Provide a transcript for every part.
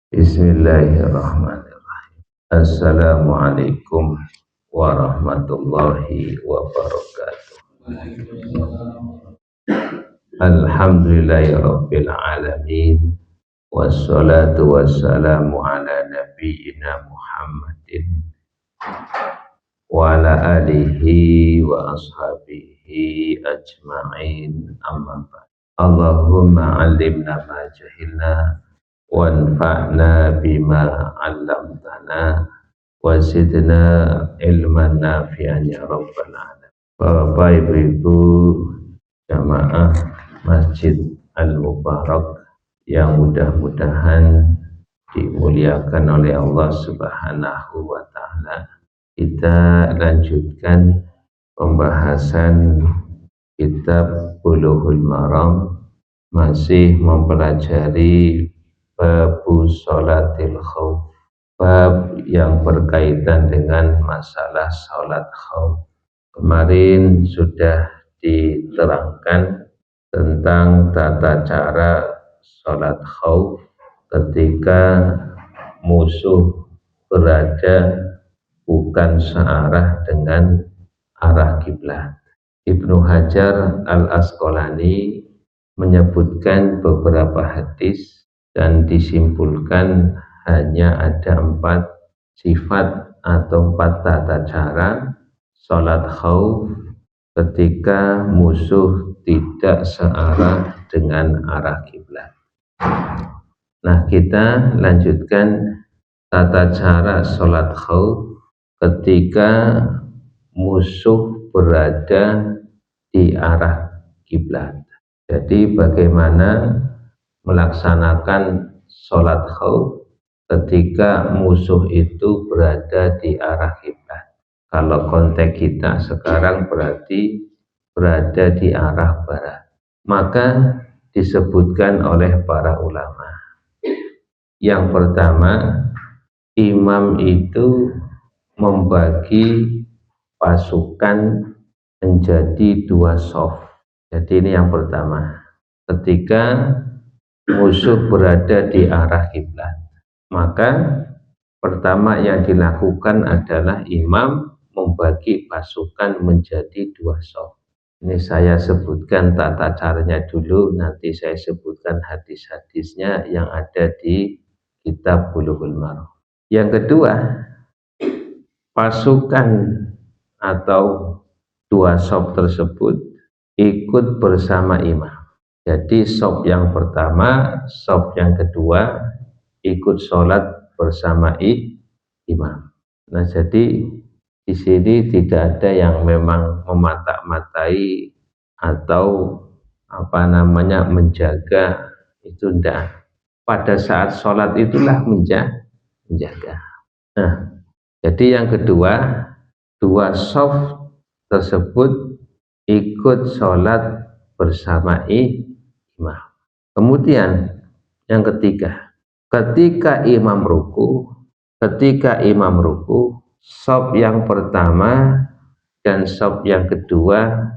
Bismillahirrahmanirrahim. Assalamualaikum warahmatullahi wabarakatuh. Alhamdulillahirabbil alamin. Wassalatu wassalamu ala nabiyyina Muhammadin wa ala alihi wa ashabihi ajma'in, amma ba'd. Allahumma 'allimna ma jahilna wanfa'na bima 'allamtana wa zidna ilman nafi'an ya rabbal alamin. Bapak Ibu jamaah Masjid Al-Mubarak yang mudah-mudahan dimuliakan oleh Allah Subhanahu wa taala, kita lanjutkan pembahasan kitab Bulughul Maram, masih mempelajari babu sholatil khauf, bab yang berkaitan dengan masalah sholat khauf. Kemarin sudah diterangkan tentang tata cara sholat khauf ketika musuh berada bukan searah dengan arah kiblat. Ibnu Hajar Al-Asqalani menyebutkan beberapa hadis dan disimpulkan hanya ada 4 sifat atau 4 tata cara sholat khauf ketika musuh tidak searah dengan arah kiblat. Nah, kita lanjutkan tata cara sholat khauf ketika musuh berada di arah kiblat. Jadi bagaimana melaksanakan sholat khauf ketika musuh itu berada di arah kiblat. Kalau konteks kita sekarang berarti berada di arah barat. Maka disebutkan oleh para ulama. Yang pertama, imam itu membagi pasukan menjadi 2 shaf. Jadi ini yang pertama. Ketika musuh berada di arah kiblat, maka pertama yang dilakukan adalah imam membagi pasukan menjadi 2 shaf. Ini saya sebutkan tata caranya dulu, nanti saya sebutkan hadis-hadisnya yang ada di kitab Bulughul Maram. Yang kedua, pasukan atau 2 shaf tersebut ikut bersama imam. Jadi shaf yang pertama, shaf yang kedua ikut sholat bersama imam. Nah, jadi di sini tidak ada yang memang memata-matai atau menjaga, itu tidak. Pada saat sholat itulah menjaga. Nah, jadi yang kedua, 2 shaf tersebut ikut sholat bersama imam. Kemudian yang ketiga, ketika imam ruku, shaf yang pertama dan shaf yang kedua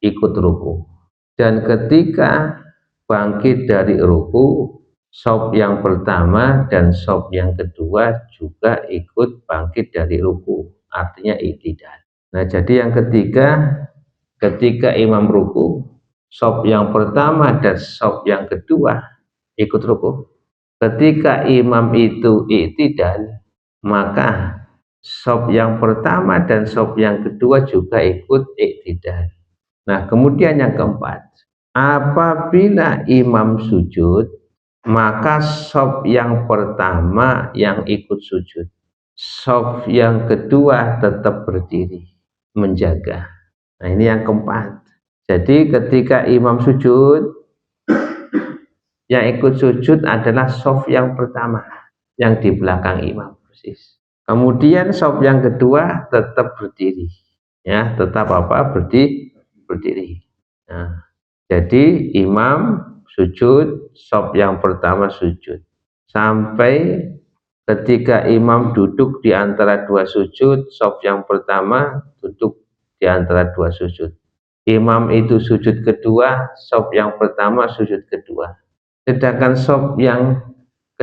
ikut ruku. Dan ketika bangkit dari ruku, shaf yang pertama dan shaf yang kedua juga ikut bangkit dari ruku, artinya i'tidal. Nah, jadi yang ketiga, ketika imam ruku, shaf yang pertama dan shaf yang kedua ikut ruku. Ketika imam itu i'tidal, maka shaf yang pertama dan shaf yang kedua juga ikut i'tidal. Nah, kemudian yang keempat, apabila imam sujud, maka shaf yang pertama yang ikut sujud, shaf yang kedua tetap berdiri menjaga. Nah, ini yang keempat. Jadi ketika imam sujud, yang ikut sujud adalah shaf yang pertama yang di belakang imam persis. Kemudian shaf yang kedua tetap berdiri, ya, tetap berdiri. Nah, jadi imam sujud, shaf yang pertama sujud, sampai ketika imam duduk di antara 2 sujud, shaf yang pertama duduk di antara 2 sujud. Imam itu sujud kedua, shaf yang pertama sujud kedua. Sedangkan shaf yang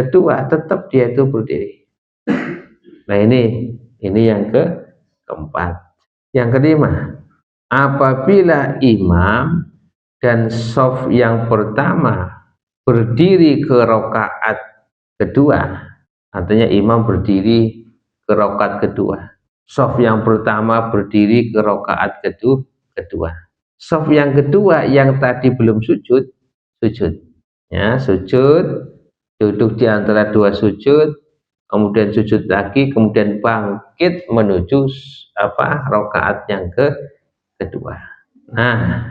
kedua tetap dia itu berdiri. Nah ini yang keempat. Yang kelima, apabila imam dan shaf yang pertama berdiri ke rakaat kedua, artinya imam berdiri ke rakaat kedua, shaf yang pertama berdiri ke rakaat kedua, shaf yang kedua yang tadi belum sujud, ya sujud, duduk di antara dua sujud, kemudian sujud lagi, kemudian bangkit menuju rakaat yang kedua. Nah,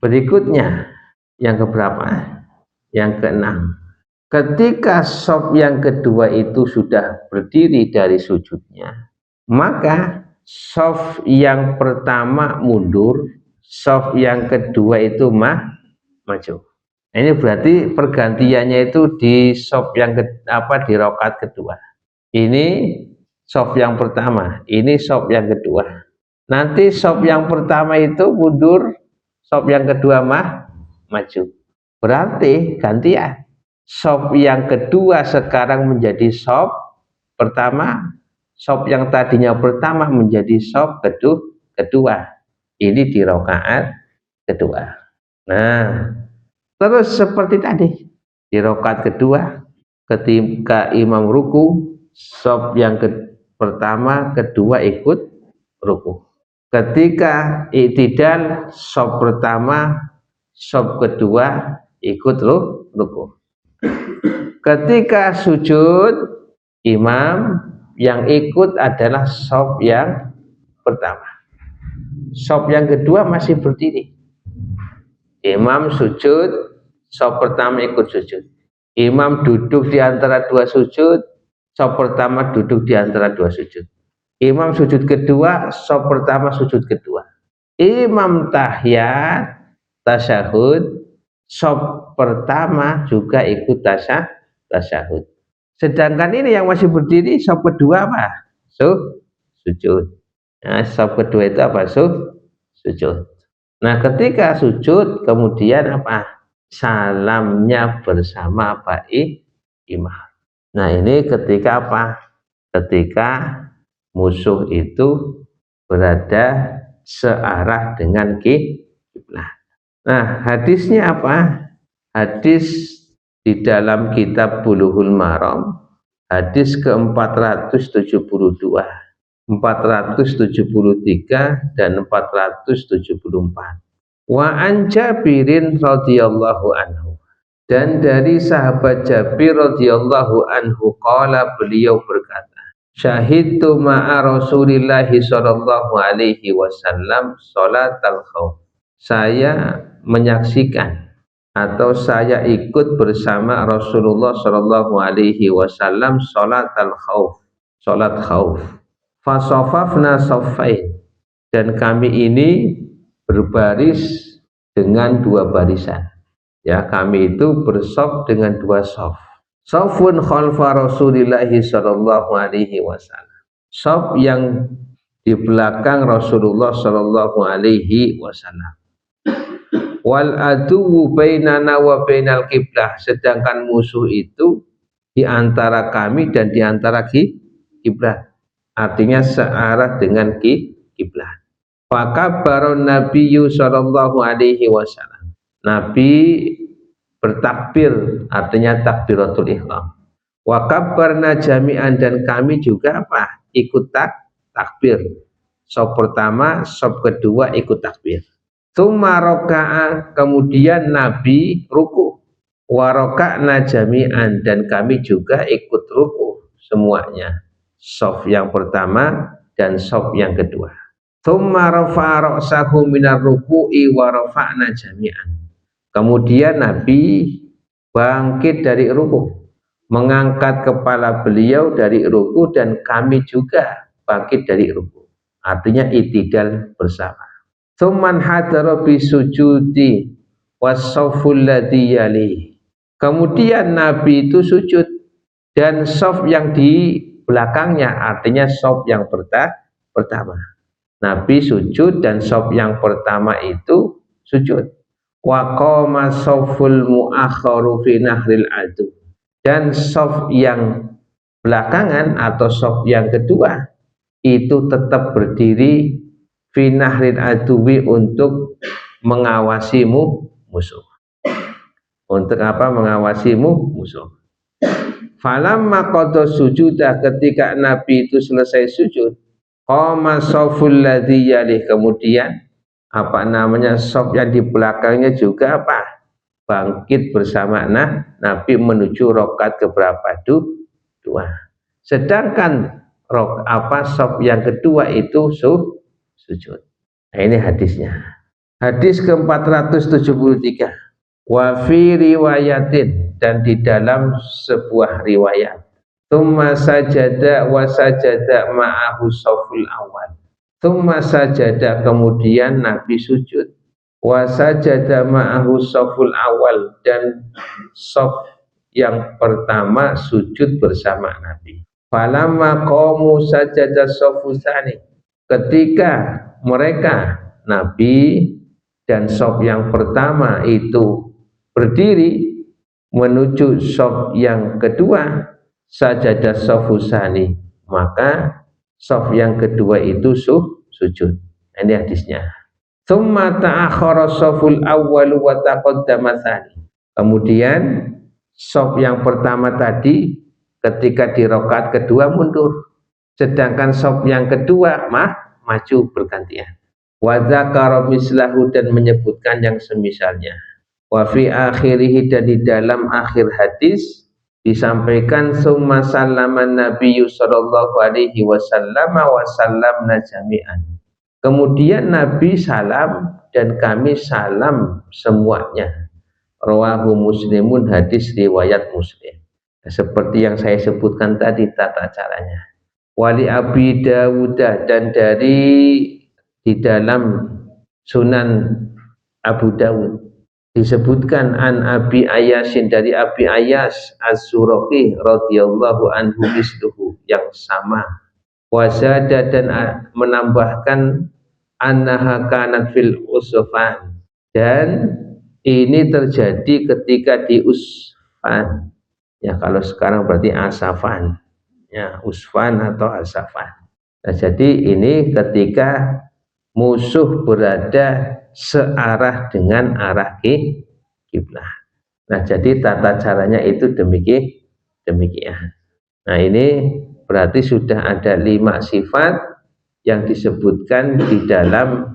berikutnya yang keberapa? Yang keenam. Ketika shaf yang kedua itu sudah berdiri dari sujudnya, maka shaf yang pertama mundur, shaf yang kedua itu maju. Ini berarti pergantiannya itu di shaf yang di rakaat kedua. Ini shaf yang pertama, ini shaf yang kedua. Nanti shaf yang pertama itu mundur, shaf yang kedua maju. Berarti gantian. Shaf yang kedua sekarang menjadi shaf pertama, shaf yang tadinya pertama menjadi shaf kedua. Ini di rakaat kedua. Nah, terus seperti tadi di rakaat kedua, ketika imam ruku, shaf yang pertama, kedua ikut ruku. Ketika i'tidal, shaf pertama, shaf kedua ikut ruku. Ketika sujud, imam yang ikut adalah shaf yang pertama. Shaf yang kedua masih berdiri. Imam sujud, shaf pertama ikut sujud. Imam duduk di antara dua sujud, shaf pertama duduk di antara dua sujud. Imam sujud kedua, shaf pertama sujud kedua. Imam tahiyat, tasyahud, shaf pertama juga ikut tasyahud. Sedangkan ini yang masih berdiri, shaf kedua apa? Sujud. Nah, shaf kedua itu apa? Sujud. Nah, ketika sujud kemudian apa? Salamnya bersama imam. Nah, ini ketika apa? Ketika musuh itu berada searah dengan kiblat. Nah, hadisnya apa? Hadis di dalam kitab Bulughul Maram, hadis ke-472, 473 dan 474. Wa an Jabirin radhiyallahu anhu, dan dari sahabat Jabir radhiyallahu anhu qala, beliau berkata, syahidtu ma'a Rasulillahi sallallahu alaihi wasallam salatal khauf. Saya menyaksikan atau saya ikut bersama Rasulullah sallallahu alaihi wasallam salatal khauf, salat khauf. Fasafafna saffain, dan kami ini berbaris dengan dua barisan. Ya, kami itu bersaf dengan dua saf. Safun khalfa Rasulillahi sallallahu alaihi wasallam. Saf yang di belakang Rasulullah sallallahu alaihi wasallam. Wal aduwu bainana wa bainal qiblah, sedangkan musuh itu di antara kami dan di antara kiblat. Artinya searah dengan kiblat. Fakabaron Nabiyyu sallallahu alaihi wasallam. Nabi bertakbir, artinya takbiratul ihram. Wa kabbarna jami'an, dan kami juga apa? Ikut takbir. Shaf pertama, shaf kedua ikut takbir. Tsumma raka'a, kemudian Nabi ruku. Wa raka'na jami'an, dan kami juga ikut ruku semuanya. Shaf yang pertama dan shaf yang kedua. Tsumma rafa'a ra'sahu minar ruku'i wa rafa'na jami'an. Kemudian Nabi bangkit dari ruku, mengangkat kepala beliau dari ruku, dan kami juga bangkit dari ruku. Artinya i'tidal bersama. Tsumman hadara bisujudi wassaful ladzi yali. Kemudian Nabi itu sujud, dan shaf yang di belakangnya, artinya shaf yang pertama. Nabi sujud dan shaf yang pertama itu sujud. Wa qama shaful muakharu fi nahril adu. Dan saf yang belakangan atau saf yang kedua itu tetap berdiri finahrin aduwi untuk mengawasimu musuh. Untuk apa mengawasimu musuh? Falamma qada sujudah, ketika Nabi itu selesai sujud, qama shaful ladzi yalih, kemudian apa namanya saf yang di belakangnya juga apa? Bangkit bersama Nabi menuju rakaat keberapa? Dua. Sedangkan saf yang kedua itu sujud. Nah, ini hadisnya. Hadis ke-473. Wa fi riwayatin, dan di dalam sebuah riwayat, tsumma sajada wa sajada ma'ahu shaful awal. Tsumma sajada, kemudian Nabi sujud, wa sajada ma'ahu shaful awal, dan shaf yang pertama sujud bersama Nabi. Falamma qamu sajada shafu tsani, ketika mereka Nabi dan shaf yang pertama itu berdiri menuju shaf yang kedua, sajadah shafu tsani, maka shaf yang kedua itu sujud. Ini hadisnya. Tsumma ta'akhkhara shaful awwal wa taqaddama tsani, kemudian shaf yang pertama tadi ketika di rakaat kedua mundur, sedangkan shaf yang kedua maju bergantian. Wa dzakara mislahu, dan menyebutkan yang semisalnya. Wa fi akhirih, dan di dalam akhir hadis disampaikan summa sallaman nabiyyu sallallahu alaihi wasallam wa sallamna jami'an, kemudian Nabi salam dan kami salam semuanya. Rawahu Muslimun, hadis riwayat Muslim. Seperti yang saya sebutkan tadi tata caranya. Wali Abi Dawud, dan di dalam Sunan Abu Dawud disebutkan an Abi Ayyasin, dari Abi Ayyas Az-Zuraqi radhiyallahu anhu misluhu, yang sama. Wazada, dan menambahkan annaha kanat fil usfan, dan ini terjadi ketika di usfan. Ya, kalau sekarang berarti asafan. Ya, usfan atau asafan. Nah, jadi ini ketika musuh berada searah dengan arah kiblat. Nah, jadi tata caranya itu demikian. Nah, ini berarti sudah ada 5 sifat yang disebutkan di dalam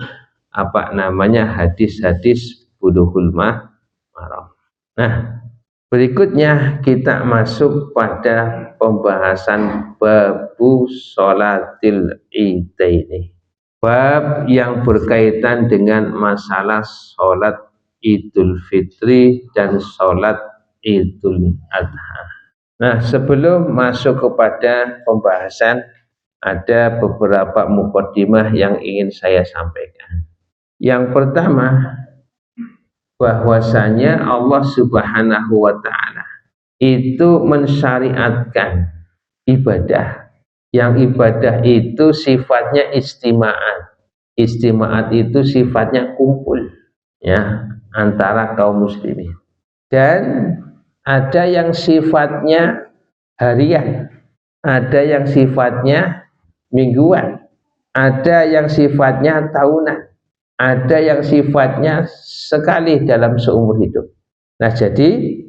apa namanya hadis-hadis Bulughul Maram. Nah, berikutnya kita masuk pada pembahasan babu sholatil idaini, bab yang berkaitan dengan masalah sholat Idul Fitri dan sholat Idul Adha. Nah, sebelum masuk kepada pembahasan, ada beberapa mukaddimah yang ingin saya sampaikan. Yang pertama, bahwasanya Allah Subhanahu wa Ta'ala itu mensyariatkan ibadah, yang ibadah itu sifatnya istimaat. Istimaat itu sifatnya kumpul, ya, antara kaum muslimin. Dan ada yang sifatnya harian, ada yang sifatnya mingguan, ada yang sifatnya tahunan, ada yang sifatnya sekali dalam seumur hidup. Nah, jadi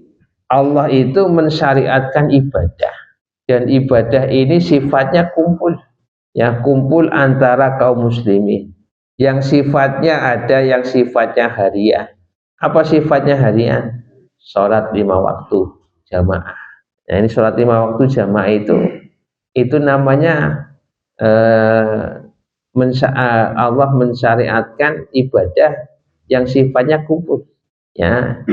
Allah itu mensyariatkan ibadah, dan ibadah ini sifatnya kumpul, ya, kumpul antara kaum muslimin. Yang sifatnya ada yang sifatnya harian. Apa sifatnya harian? Sholat 5 waktu jamaah. Nah, ini sholat 5 waktu jamaah itu namanya Allah mensyariatkan ibadah yang sifatnya kumpul, ya.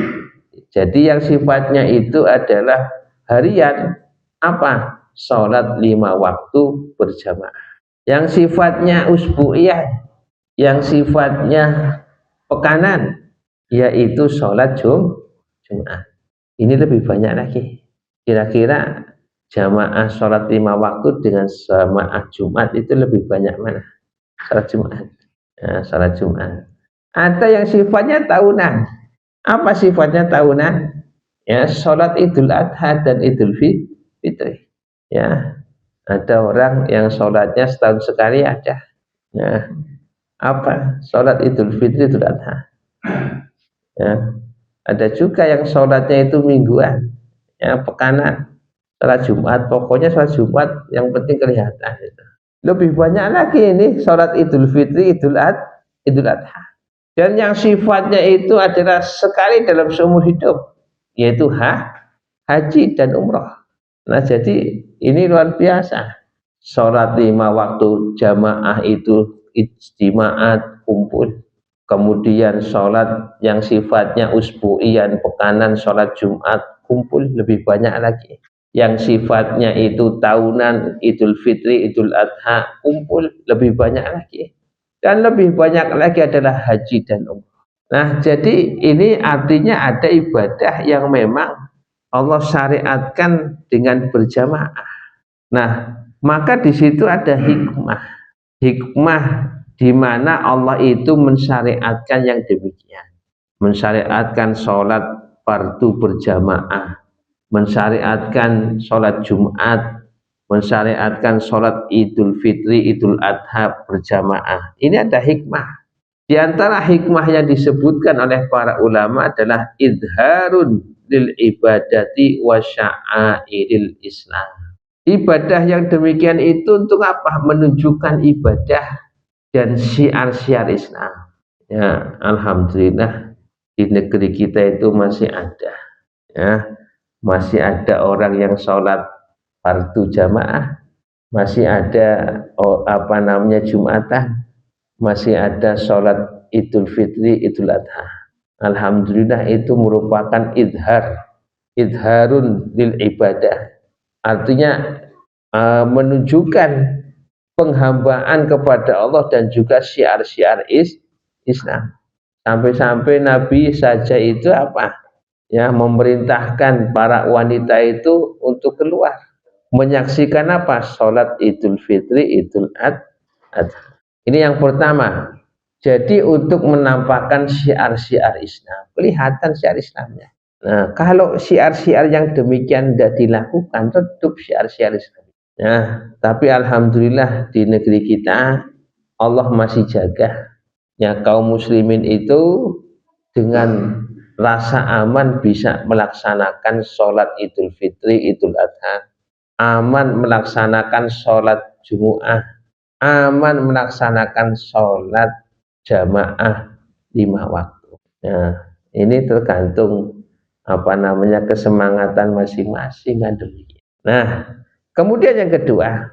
Jadi yang sifatnya itu adalah harian, apa? Sholat 5 waktu berjamaah. Yang sifatnya usbu'iyah, yang sifatnya pekanan, yaitu sholat Jumat. Ini lebih banyak lagi. Kira-kira jamaah sholat 5 waktu dengan jamaah Jumat itu lebih banyak mana? Sholat Jumat. Ya, sholat Jumat. Ada yang sifatnya tahunan. Apa sifatnya tahunan? Ya, sholat Idul Adha dan Idul Fitri. Ya, ada orang yang sholatnya setahun sekali ada. Ya, apa? Sholat Idul Fitri, Idul Adha. Ya, ada juga yang sholatnya itu mingguan, ya pekanan, sholat Jumat, pokoknya sholat Jumat yang penting kelihatan itu. Lebih banyak lagi ini sholat Idul Fitri, Idul Adha. Dan yang sifatnya itu adalah sekali dalam seumur hidup, yaitu haji dan umroh. Nah jadi ini luar biasa. Sholat 5 waktu jamaah itu ijtimaat kumpul. Kemudian sholat yang sifatnya usbu'iyan pekanan, sholat Jumat kumpul lebih banyak lagi. Yang sifatnya itu tahunan, Idul Fitri, Idul Adha kumpul lebih banyak lagi. Dan lebih banyak lagi adalah haji dan umrah. Nah jadi ini artinya ada ibadah yang memang Allah syariatkan dengan berjamaah. Nah maka di situ ada hikmah. Hikmah di mana Allah itu mensyariatkan yang demikian. Mensyariatkan sholat fardu berjamaah, mensyariatkan sholat Jumat, mensyariatkan sholat Idul Fitri, Idul Adha berjamaah. Ini ada hikmah. Di antara hikmah yang disebutkan oleh para ulama adalah idharun lil ibadati wa sya'airil Islam. Ibadah yang demikian itu untuk apa? Menunjukkan ibadah dan syiar-syiar Islam. Ya, alhamdulillah di negeri kita itu masih ada. Ya, masih ada orang yang sholat fardu jamaah, masih ada Jumatan, masih ada sholat Idul Fitri, Idul Adha. Alhamdulillah itu merupakan idharun lil ibadah. Artinya menunjukkan penghambaan kepada Allah dan juga syiar-syiar Islam. Sampai-sampai Nabi saja itu apa? Ya, memerintahkan para wanita itu untuk keluar menyaksikan apa? Sholat Idul Fitri, Idul Adha. Ini yang pertama. Jadi untuk menampakkan syiar-syiar Islam, kelihatan syiar Islamnya. Nah, kalau syiar-syiar yang demikian tidak dilakukan, tetap syiar-syiar Islam. Nah, tapi alhamdulillah di negeri kita Allah masih jaga. Ya, kaum muslimin itu dengan rasa aman bisa melaksanakan sholat Idul Fitri, Idul Adha, aman melaksanakan sholat Jumu'ah, aman melaksanakan sholat jamaah 5 waktu. Nah, ini tergantung kesemangatan masing-masing kan demikian. Nah, kemudian yang kedua,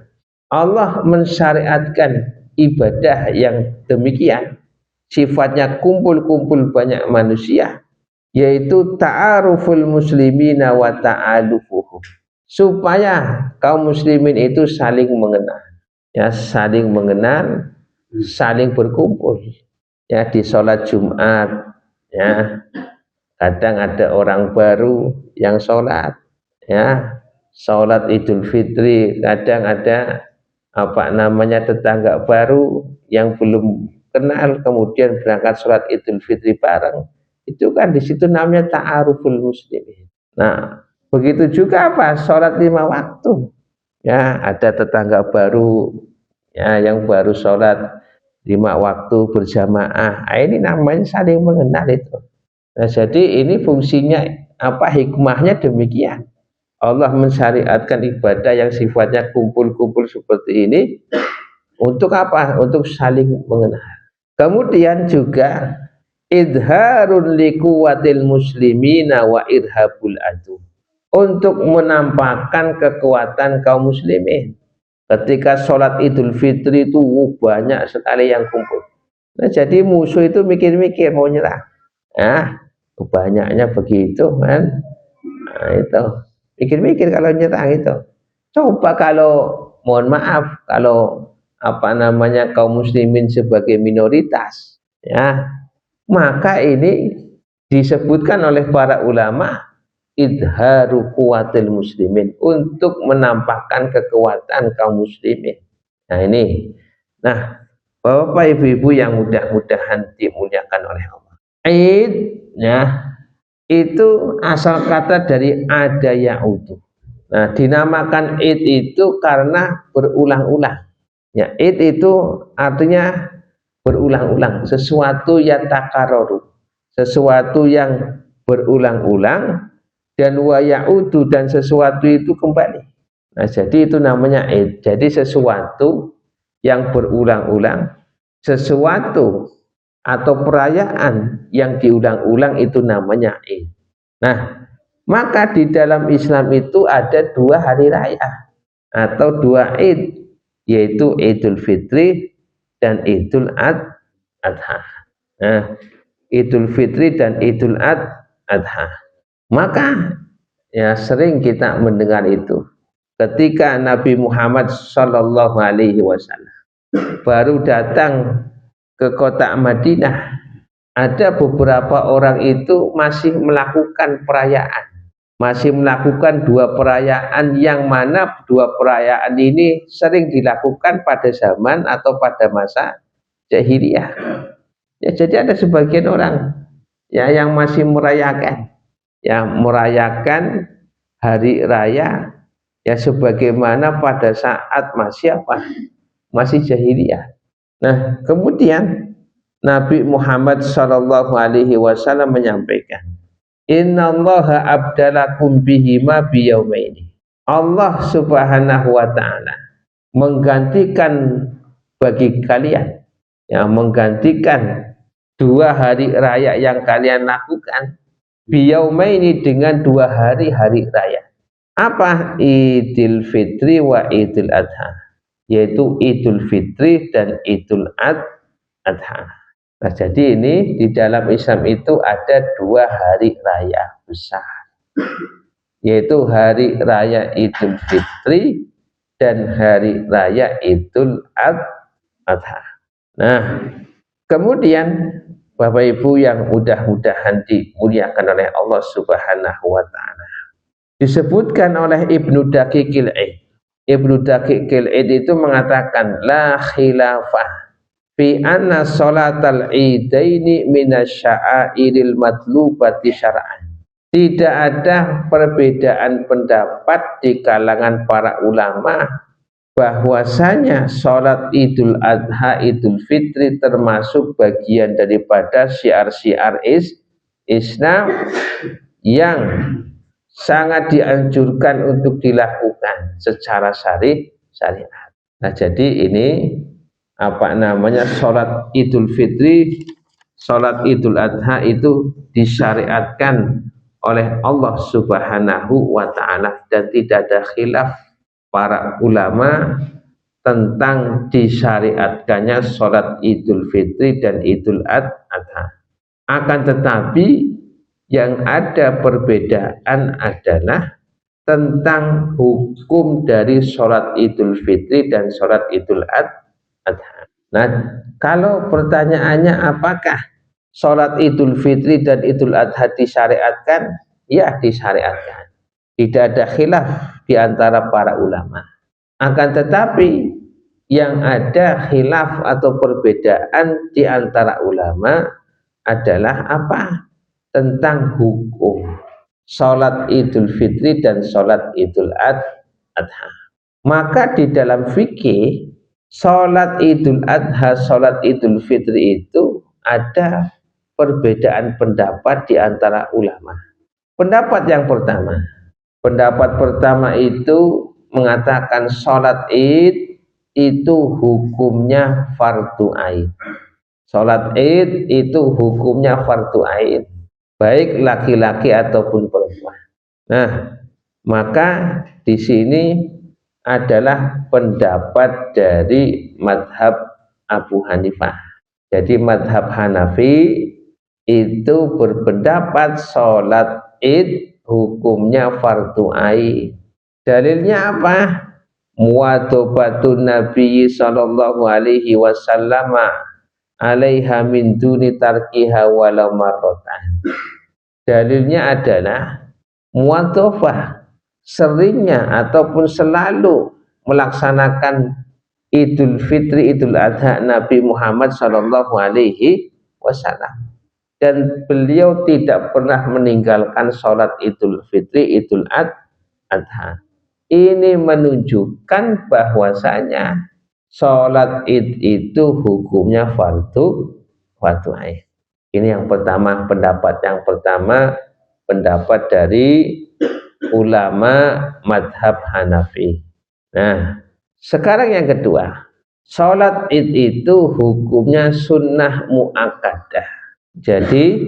Allah mensyariatkan ibadah yang demikian, sifatnya kumpul-kumpul banyak manusia, yaitu ta'aruful muslimina wa ta'alufuhum, supaya kaum muslimin itu saling mengenal, ya saling mengenal, saling berkumpul, ya di sholat Jumat, ya kadang ada orang baru yang sholat, ya sholat Idul Fitri kadang ada tetangga baru yang belum kenal kemudian berangkat sholat Idul Fitri bareng. Itu kan di situ namanya ta'aruful muslimin. Nah begitu juga apa? Sholat 5 waktu, ya ada tetangga baru, ya yang baru sholat 5 waktu berjamaah. Nah, ini namanya saling mengenal itu. Nah jadi ini fungsinya hikmahnya demikian. Allah mensyariatkan ibadah yang sifatnya kumpul-kumpul seperti ini untuk apa? Untuk saling mengenal. Kemudian juga idharun liquwatil muslimina wa irhabul adu, untuk menampakkan kekuatan kaum muslimin. Ketika sholat Idul Fitri itu banyak sekali yang kumpul. Nah jadi musuh itu mikir-mikir mau nyerah. Banyaknya begitu kan. Nah itu mikir-mikir kalau nyerang itu. Coba kalau mohon maaf kalau kaum muslimin sebagai minoritas, ya maka ini disebutkan oleh para ulama idharu kuwatil muslimin, untuk menampakkan kekuatan kaum muslimin. Nah ini, Bapak Ibu-ibu yang mudah-mudahan dimuliakan oleh Allah. Id, ya itu asal kata dari ada ya'udu. Nah, dinamakan id itu karena berulang-ulang. Ya, id itu artinya berulang-ulang, sesuatu yang takarroru, sesuatu yang berulang-ulang, dan wa ya'udu, dan sesuatu itu kembali. Nah, jadi itu namanya id. Jadi sesuatu yang berulang-ulang, sesuatu atau perayaan yang diulang-ulang itu namanya id. Nah, maka di dalam Islam itu ada dua hari raya atau dua id, yaitu Idul Fitri dan Idul Adha. Nah, Idul Fitri dan Idul Adha. Maka ya sering kita mendengar itu. Ketika Nabi Muhammad Shallallahu Alaihi Wasallam baru datang ke kota Madinah, ada beberapa orang itu masih melakukan perayaan, masih melakukan dua perayaan, yang mana dua perayaan ini sering dilakukan pada zaman atau pada masa jahiliyah. Ya, jadi ada sebagian orang ya yang masih merayakan, hari raya ya sebagaimana pada saat masih jahiliyah. Nah, kemudian Nabi Muhammad Shallallahu Alaihi Wasallam menyampaikan, Innallaha abdalakum bihima biyaumaini. Allah Subhanahu Wa Taala menggantikan bagi kalian, menggantikan dua hari raya yang kalian lakukan, biyaumaini, dengan dua hari raya. Apa? Idul Fitri wa Idul Adha, yaitu Idul Fitri dan Idul Adha. Nah, jadi ini di dalam Islam itu ada dua hari raya besar, yaitu hari raya Idul Fitri dan hari raya Idul Adha. Nah, kemudian Bapak Ibu yang mudah-mudahan dimuliakan oleh Allah Subhanahu wa Ta'ala, disebutkan oleh Ibnu Daqiqil Id. Ibnu Daqiqil Id itu mengatakan, la khilafah fi anna sholatal idaini minasya'airil matlubati syar'an. Tidak ada perbedaan pendapat di kalangan para ulama bahwasanya sholat Idul Adha, Idul Fitri termasuk bagian daripada syiar-syiar Islam yang sangat dianjurkan untuk dilakukan secara syariat. Nah, jadi ini sholat Idul Fitri, sholat Idul Adha itu disyariatkan oleh Allah Subhanahu wa Ta'ala, dan tidak ada khilaf para ulama tentang disyariatkannya sholat Idul Fitri dan Idul Adha. Akan tetapi yang ada perbedaan adalah tentang hukum dari sholat Idul Fitri dan sholat Idul Adha. Nah, kalau pertanyaannya apakah sholat Idul Fitri dan Idul Adha disyariatkan? Ya, disyariatkan. Tidak ada khilaf di antara para ulama. Akan tetapi yang ada khilaf atau perbedaan di antara ulama adalah apa? Tentang hukum sholat Idul Fitri dan sholat Idul Adha. Maka di dalam fikih, sholat Idul Adha, sholat Idul Fitri itu ada perbedaan pendapat di antara ulama. Pendapat pertama itu mengatakan sholat Id itu hukumnya fardu ain. Sholat Id itu hukumnya fardu ain, baik laki-laki ataupun perempuan. Nah, maka di sini adalah pendapat dari madhab Abu Hanifah. Jadi madhab Hanafi itu berpendapat sholat Id hukumnya fardu ain. Dalilnya apa? Muwadzabatun Nabi sallallahu alaihi wasallam alaiha min duni tarkiha walau marratan. Dalilnya adalah muwadzafah, seringnya ataupun selalu melaksanakan Idul Fitri, Idul Adha Nabi Muhammad sallallahu alaihi wasallam. dan beliau tidak pernah meninggalkan sholat Idul Fitri, Idul Adha. Ini menunjukkan bahwasanya sholat Id itu hukumnya fardu ain. Ini yang pertama, pendapat dari ulama madhab Hanafi. Nah, sekarang yang kedua, sholat Id itu hukumnya sunnah muakkadah. Jadi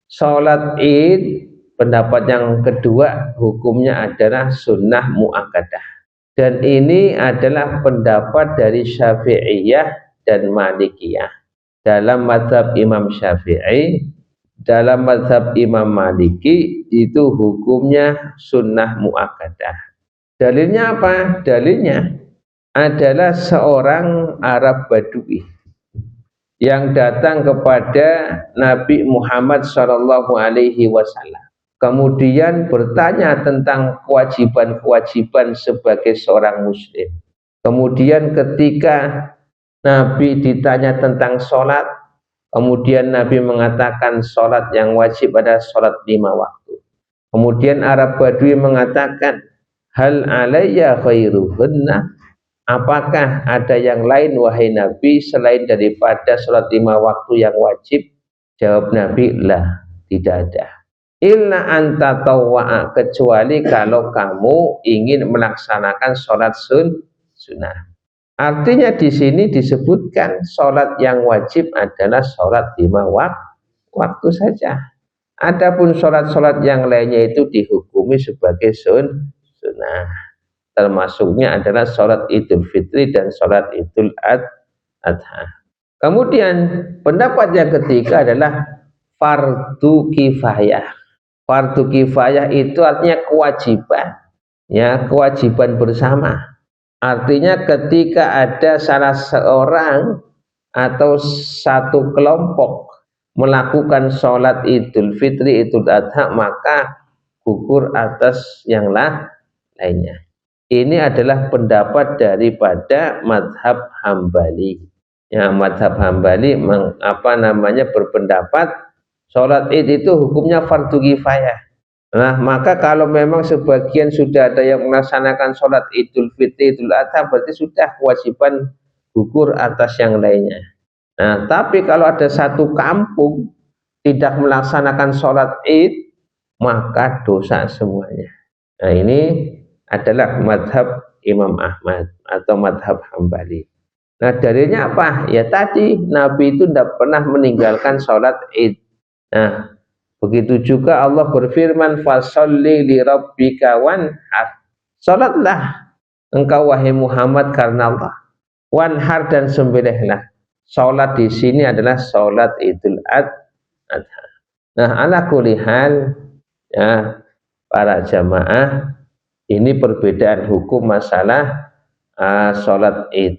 sholat Id, pendapat yang kedua, hukumnya adalah sunnah muakkadah. Dan ini adalah pendapat dari Syafi'iyah dan Malikiyah. Dalam mazhab Imam Syafi'i, dalam mazhab Imam Maliki itu hukumnya sunnah muakkadah. Dalilnya apa? Dalilnya adalah seorang Arab Badui yang datang kepada Nabi Muhammad SAW. Kemudian bertanya tentang kewajiban-kewajiban sebagai seorang muslim. Kemudian ketika Nabi ditanya tentang sholat, kemudian Nabi mengatakan sholat yang wajib adalah sholat 5 waktu. Kemudian Arab Badui mengatakan, hal alayya khairuhunna, apakah ada yang lain wahai Nabi selain daripada sholat 5 waktu yang wajib? Jawab Nabi, lah, tidak ada. Illa anta tawwa'a, kecuali kalau kamu ingin melaksanakan sholat sunnah. Artinya di sini disebutkan sholat yang wajib adalah sholat 5 waktu saja. Adapun sholat-sholat yang lainnya itu dihukumi sebagai sunnah. Termasuknya adalah sholat Idul Fitri dan sholat Idul Adha. Kemudian pendapat yang ketiga adalah fardu kifayah. Fardu kifayah itu artinya kewajiban, ya, kewajiban bersama. Artinya ketika ada salah seorang atau satu kelompok melakukan sholat Idul Fitri, Idul Adha, maka gugur atas yang lainnya. Ini adalah pendapat daripada madhab Hambali. Ya, madhab Hambali berpendapat sholat Id itu hukumnya fardu kifayah. Nah, maka kalau memang sebagian sudah ada yang melaksanakan sholat Idul Fitri, Idul Adha, berarti sudah kewajiban gugur atas yang lainnya. Nah, tapi kalau ada satu kampung tidak melaksanakan sholat Id, maka dosa semuanya. Nah, ini adalah madhab Imam Ahmad atau madhab Hambali. Nah, dalilnya apa? Ya tadi, Nabi itu tidak pernah meninggalkan sholat Id. Nah, begitu juga Allah berfirman, fasholli li rabbika wanhar. Salatlah engkau wahai Muhammad karena Allah. Wanhar, dan sembelihlah. Salat di sini adalah salat Idul Adha. Nah, ala kulli hal, ya, para jamaah, ini perbedaan hukum masalah salat Id.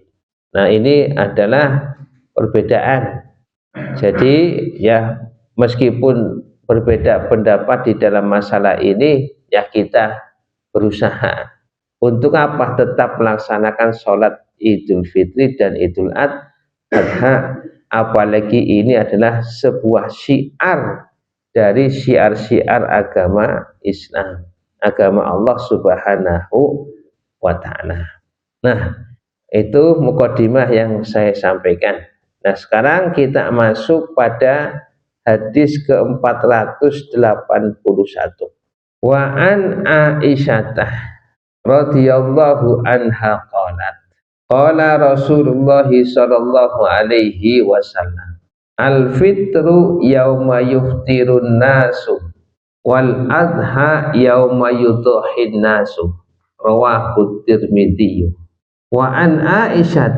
Nah, ini adalah perbedaan. Jadi, ya, meskipun berbeda pendapat di dalam masalah ini, ya kita berusaha untuk apa? Tetap melaksanakan sholat Idul Fitri dan Idul Adha. Apalagi ini adalah sebuah syiar dari syiar-syiar agama Islam, agama Allah Subhanahu wa Ta'ala. Nah, itu mukadimah yang saya sampaikan. Nah, sekarang kita masuk pada hadis ke-481. Wa an Aisyah radhiyallahu anha qalat, qala Rasulullah sallallahu alaihi wasallam, al fitru yauma yuftirun nasu wal adha yauma yudhin nasu, rawahu Tirmidzi. Wa an Aisyah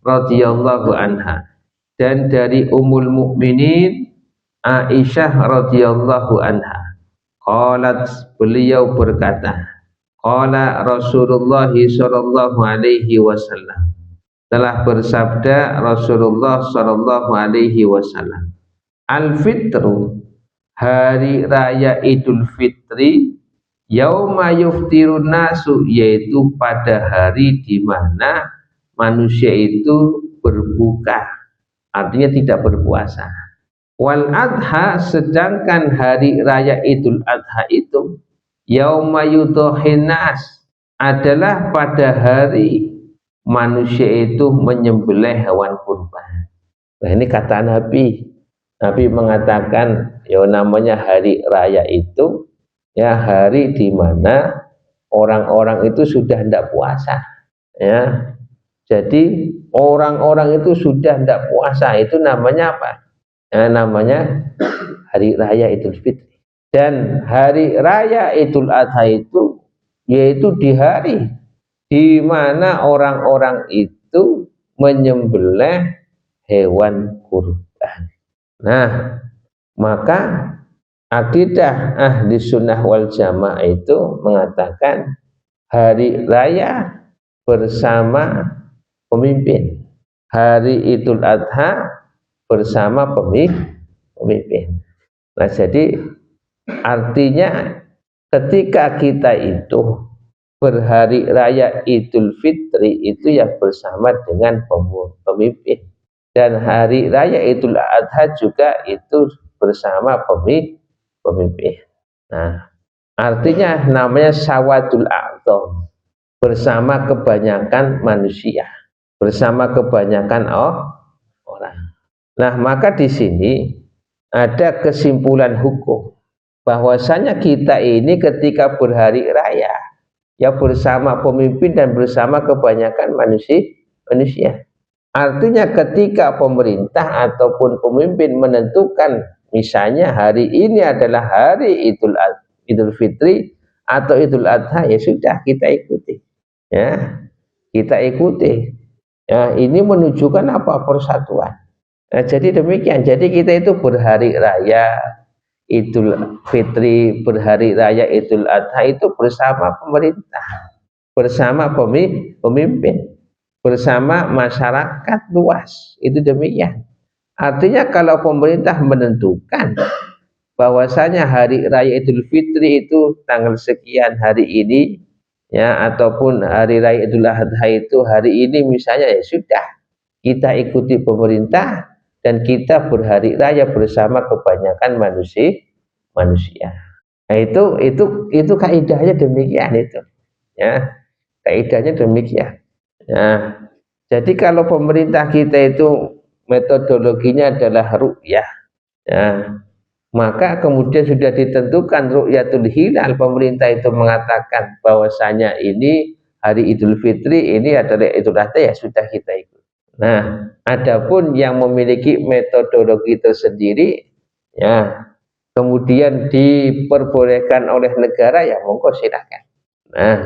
radhiyallahu anha, dan dari Ummul Mukminin Aisyah radhiyallahu anha, qalat, beliau berkata, qala Rasulullah sallallahu alaihi wasallam, telah bersabda Rasulullah sallallahu alaihi wasallam, al fitru, hari raya Idul Fitri, yauma yuftirun nasu, yaitu pada hari di mana manusia itu berbuka, artinya tidak berpuasa. Wal adha, sedangkan hari raya Idul Adha itu yauma yudhahin nas, adalah pada hari manusia itu menyembelih hewan kurban. Nah, ini kata Nabi. Nabi mengatakan ya namanya hari raya itu ya hari di mana orang-orang itu sudah tidak puasa, ya. Jadi orang-orang itu sudah tidak puasa, itu namanya apa? Ya, namanya hari raya Idul Fitri. Dan hari raya Idul Adha itu yaitu di hari di mana orang-orang itu menyembelih hewan kurban. Nah, maka akidah ahli sunnah wal jamaah itu mengatakan hari raya bersama pemimpin, hari Idul Adha bersama pemimpin. Nah, jadi artinya ketika kita itu berhari raya Idul Fitri itu ya bersama dengan pemimpin, dan hari raya Idul Adha juga itu bersama pemimpin. Nah, artinya namanya sawadul a'dham, bersama kebanyakan manusia, bersama kebanyakan orang. Nah, maka di sini ada kesimpulan hukum bahwasanya kita ini ketika berhari raya ya bersama pemimpin dan bersama kebanyakan manusia. Artinya ketika pemerintah ataupun pemimpin menentukan misalnya hari ini adalah hari Idul Fitri atau Idul Adha, ya sudah kita ikuti. Ya, kita ikuti. Ya, ini menunjukkan apa? Persatuan. Nah, jadi demikian. Jadi kita itu berhari raya Idul Fitri, berhari raya Idul Adha itu bersama pemerintah, bersama pemimpin, bersama masyarakat luas. Itu demikian. Artinya kalau pemerintah menentukan bahwasanya hari raya Idul Fitri itu tanggal sekian hari ini, ya, ataupun hari raya Idul Adha itu hari ini misalnya, ya sudah kita ikuti pemerintah dan kita berhari raya bersama kebanyakan manusia. Nah, itu kaidahnya demikian itu. Ya, kaidahnya demikian. Nah, jadi kalau pemerintah kita itu metodologinya adalah ru'yah, ya, maka kemudian sudah ditentukan ru'yatul hilal, pemerintah itu mengatakan bahwasanya ini hari Idul Fitri, ini adalah Idul Adha, ya sudah kita ikut. Nah, adapun yang memiliki metodologi tersendiri, ya, kemudian diperbolehkan oleh negara, ya monggo silakan. Nah,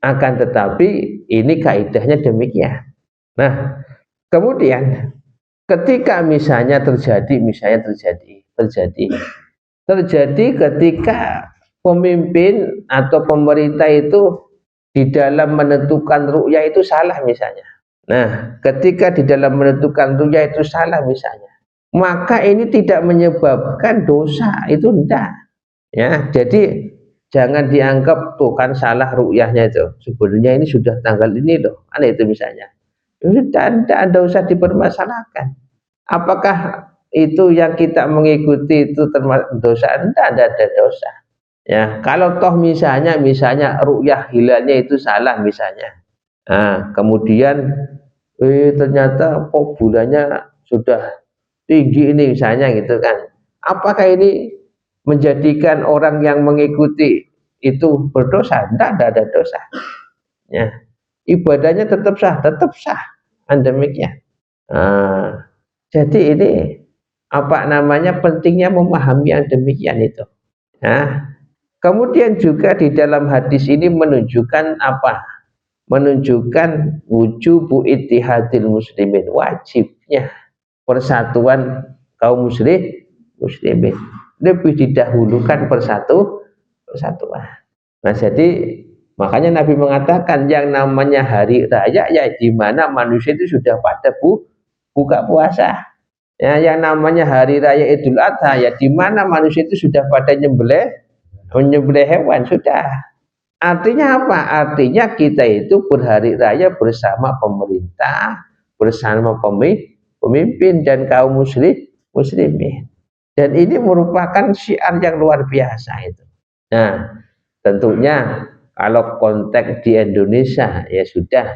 akan tetapi ini kaidahnya demikian. Nah, kemudian ketika misalnya terjadi ketika pemimpin atau pemerintah itu di dalam menentukan ru'yah itu salah misalnya. Nah, ketika di dalam menentukan ru'yah itu salah misalnya, maka ini tidak menyebabkan dosa, itu enggak. Ya, jadi jangan dianggap tuh kan salah ru'yahnya itu. Sebenarnya ini sudah tanggal ini loh, kan itu misalnya. Tidak usah dipermasalahkan. Apakah itu yang kita mengikuti itu termasuk dosa? Tidak ada dosa. Ya, kalau toh misalnya ru'yah hilalnya itu salah misalnya. Nah, kemudian ternyata kok bulannya sudah tinggi ini misalnya gitu kan. Apakah ini menjadikan orang yang mengikuti itu berdosa? Tidak ada dosa. Ya, ibadahnya tetap sah. Demikian. Nah, jadi ini apa namanya pentingnya memahami yang demikian itu. Nah, kemudian juga di dalam hadis ini menunjukkan apa? Menunjukkan wujubu ittihadil muslimin, wajibnya persatuan kaum muslimin. Lebih didahulukan persatuan. Nah, jadi makanya Nabi mengatakan yang namanya hari raya ya di mana manusia itu sudah pada buka puasa. Ya, yang namanya hari raya Idul Adha ya di mana manusia itu sudah pada menyembelih hewan sudah. Artinya apa? Artinya kita itu berhari raya bersama pemerintah, bersama pemimpin dan kaum muslimin. Dan ini merupakan syiar yang luar biasa itu. Nah, tentunya kalau konteks di Indonesia ya sudah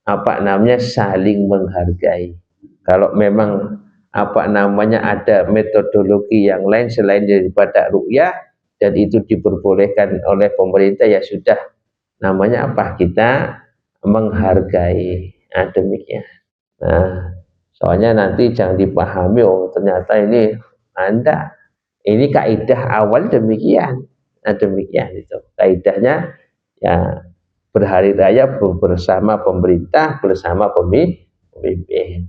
apa namanya saling menghargai. Kalau memang apa namanya ada metodologi yang lain selain daripada ru'yah dan itu diperbolehkan oleh pemerintah ya sudah, namanya apa, kita menghargai. Nah, demikian. Nah, soalnya nanti jangan dipahami oh ternyata ini Anda ini kaidah awal demikian. Nah, demikian itu kaidahnya ya, berhari raya bersama pemerintah, bersama pemimpin.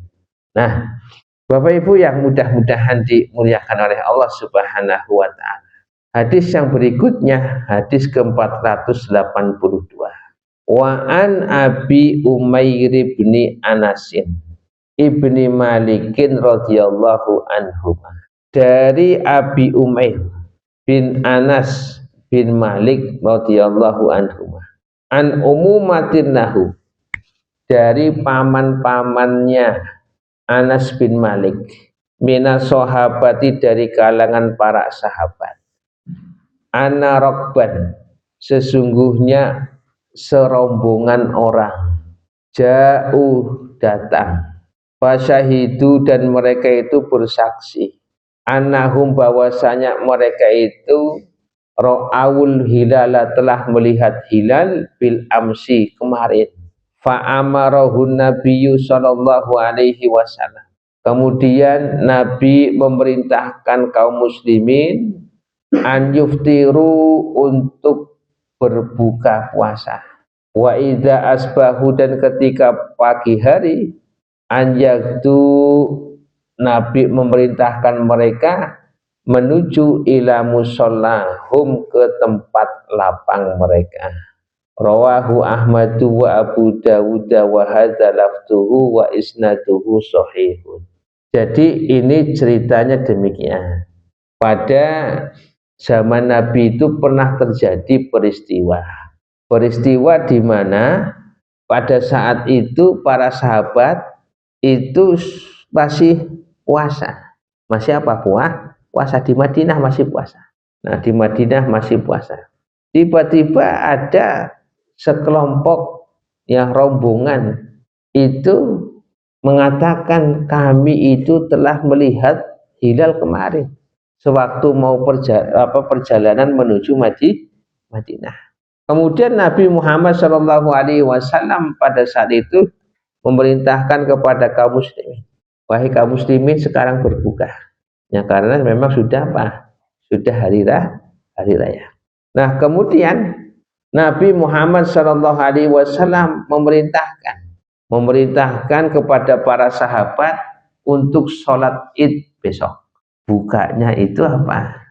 Nah, Bapak Ibu yang mudah-mudahan dimuliakan oleh Allah Subhanahu wa taala. Hadis yang berikutnya, hadis ke-482. Wa an Abi Umair bin Anasin ibni Malikin radhiyallahu anhu. Dari Abi Umair bin Anas bin Malik radhiyallahu anhu. An umumatin lahu, dari paman-pamannya Anas bin Malik, minas sahabati, dari kalangan para sahabat. Ana rokban, sesungguhnya serombongan orang, jauh datang, fasyahidu, dan mereka itu bersaksi, annahum, bahwasanya mereka itu ro'awul hilala, telah melihat hilal bil amsi, kemarin. Fa'amarahun nabiyyu sallallahu alaihi wasallam, kemudian Nabi memerintahkan kaum muslimin an yuftiru, untuk berbuka puasa. Wa idza asbahu, dan ketika pagi hari, an yaktu, Nabi memerintahkan mereka menuju ila musallahum, ke tempat lapang mereka. Rawahu Ahmadu wa Abu Dawud wa hadza lafzuhu wa isnaduhu sahihun. Jadi ini ceritanya demikian. Pada zaman Nabi itu pernah terjadi peristiwa di mana pada saat itu para sahabat itu masih puasa. Masih apa? Puasa di Madinah, masih puasa. Nah, di Madinah masih puasa. Tiba-tiba ada sekelompok yang rombongan itu mengatakan, kami itu telah melihat hilal kemarin sewaktu mau perjalanan menuju Madinah. Kemudian Nabi Muhammad SAW pada saat itu memerintahkan kepada kaum muslimin, wahai kaum muslimin, sekarang berbuka. Ya, karena memang sudah apa? Sudah hari raya. Nah, kemudian Nabi Muhammad SAW memerintahkan kepada para sahabat untuk sholat id besok. Bukanya itu apa?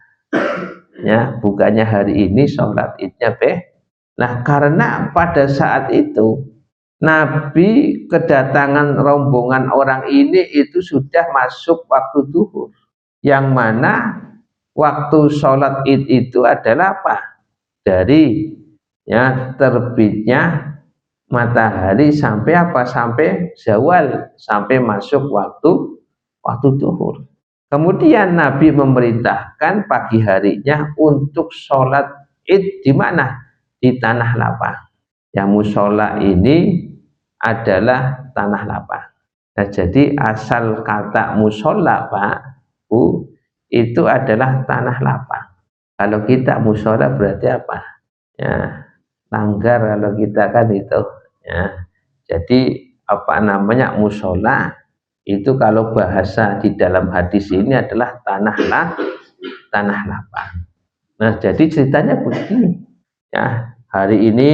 Ya, bukanya hari ini, sholat idnya Nah, karena pada saat itu Nabi kedatangan rombongan orang ini itu sudah masuk waktu duhur, yang mana waktu sholat id itu adalah apa? Dari ya terbitnya matahari sampai apa? Sampai zawal, sampai masuk waktu duhur. Kemudian Nabi memerintahkan pagi harinya untuk sholat id di mana? Di tanah lapang. Yang musola ini adalah tanah lapang. Nah, jadi asal kata musola, Pak Bu, itu adalah tanah lapang. Kalau kita musola berarti apa? Ya, langgar kalau kita kan itu. Ya, jadi apa namanya musola itu kalau bahasa di dalam hadis ini adalah tanah lapang. Nah, jadi ceritanya begini. Ya, hari ini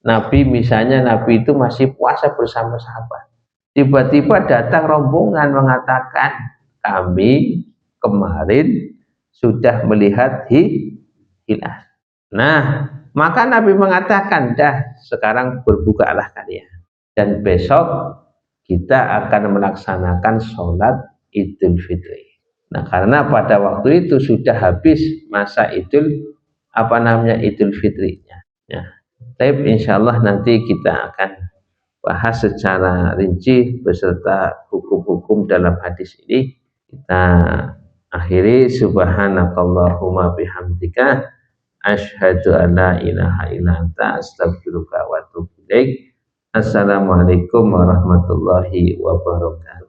Nabi, misalnya Nabi itu masih puasa bersama sahabat. Tiba-tiba datang rombongan mengatakan, kami kemarin sudah melihat hilal. Nah, maka Nabi mengatakan, dah sekarang berbukalah kalian. Dan besok kita akan melaksanakan sholat Idul Fitri. Nah, karena pada waktu itu sudah habis masa Idul Fitrinya. Ya. Tapi insya Allah nanti kita akan bahas secara rinci beserta hukum-hukum dalam hadis ini. Kita Akhiri subhanakallahumma bihamdika asyhadu an la ilaha illa anta astaghfiruka wa atubu ilaik. Assalamualaikum warahmatullahi wabarakatuh.